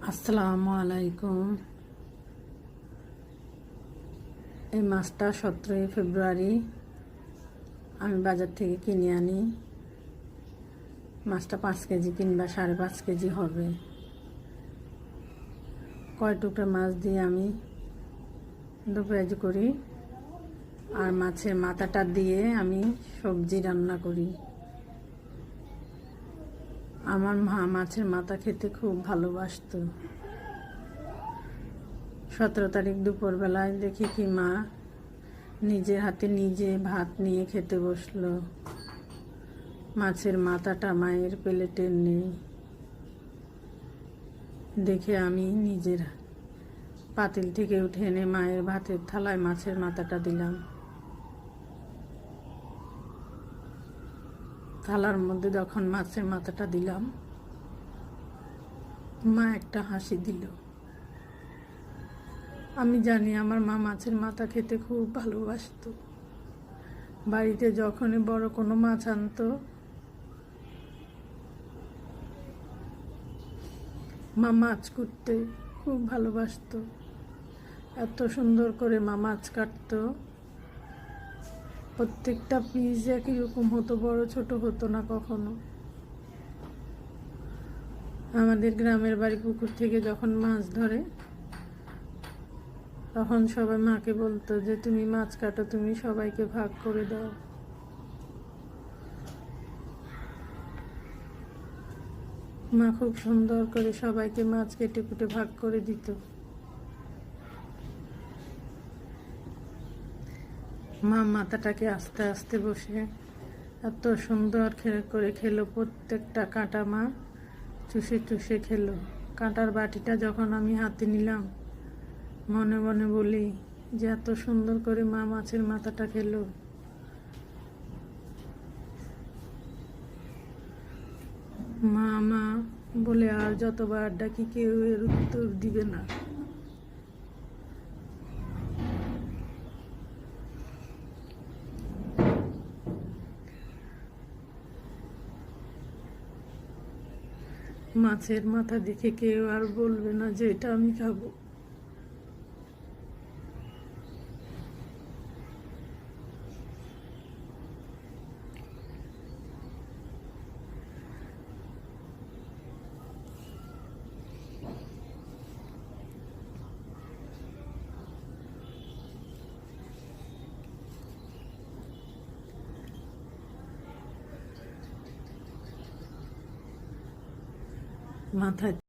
আসসালামু আলাইকুম। এই মাছটা 17 ফেব্রুয়ারি আমি বাজার থেকে কিনে আনি। মাছটা 5 কেজি কিংবা 5.5 কেজি হবে। কয় টুকরা মাছ দিয়ে আমি দুপুরাজি করি, আর মাছের মাথাটা দিয়ে আমি সবজি রান্না করি। আমার মা মাছের মাথা খেতে খুব ভালোবাসতো। 17 তারিখ দুপুরবেলায় দেখি কি মা নিজের হাতে নিজে ভাত নিয়ে খেতে বসলো। মাছের মাথাটা মায়ের প্লেটে নেই দেখে আমি নিজের পাতিল থেকে উঠে এনে মায়ের ভাতের থালায় মাছের মাথাটা দিলাম। থালার মধ্যে যখন মাছের মাথাটা দিলাম, মা একটা হাসি দিল। আমি জানি আমার মা মাছের মাথা খেতে খুব ভালোবাসতো। বাড়িতে যখনই বড় কোনো মাছ আনতো, মা মাছ কাটতে খুব ভালোবাসতো। এত সুন্দর করে মা মাছ কাটতো। প্রত্যেকটা পিস একই রকম হতো, বড় ছোট হতো না কখনো। আমাদের গ্রামের বাড়ি পুকুর থেকে যখন মাছ ধরে, তখন সবাই মাকে বলতো যে তুমি মাছ কাটো, তুমি সবাইকে ভাগ করে দাও। মা খুব সুন্দর করে সবাইকে মাছ কেটে কুটে ভাগ করে দিত। মা মাথাটাকে আস্তে আস্তে বসে এত সুন্দর করে খেলো। প্রত্যেকটা কাঁটা মা চুষে চুষে খেলো। কাঁটার বাটিটা যখন আমি হাতে নিলাম, মনে মনে বলি যে এত সুন্দর করে মা মাছের মাথাটা খেলো। মা মা বলে আর যতবার ডাকি কেউ এর উত্তর দিবে না। মাছের মাথা দেখে কেউ আর বলবে না যে এটা আমি খাবো। মাথায়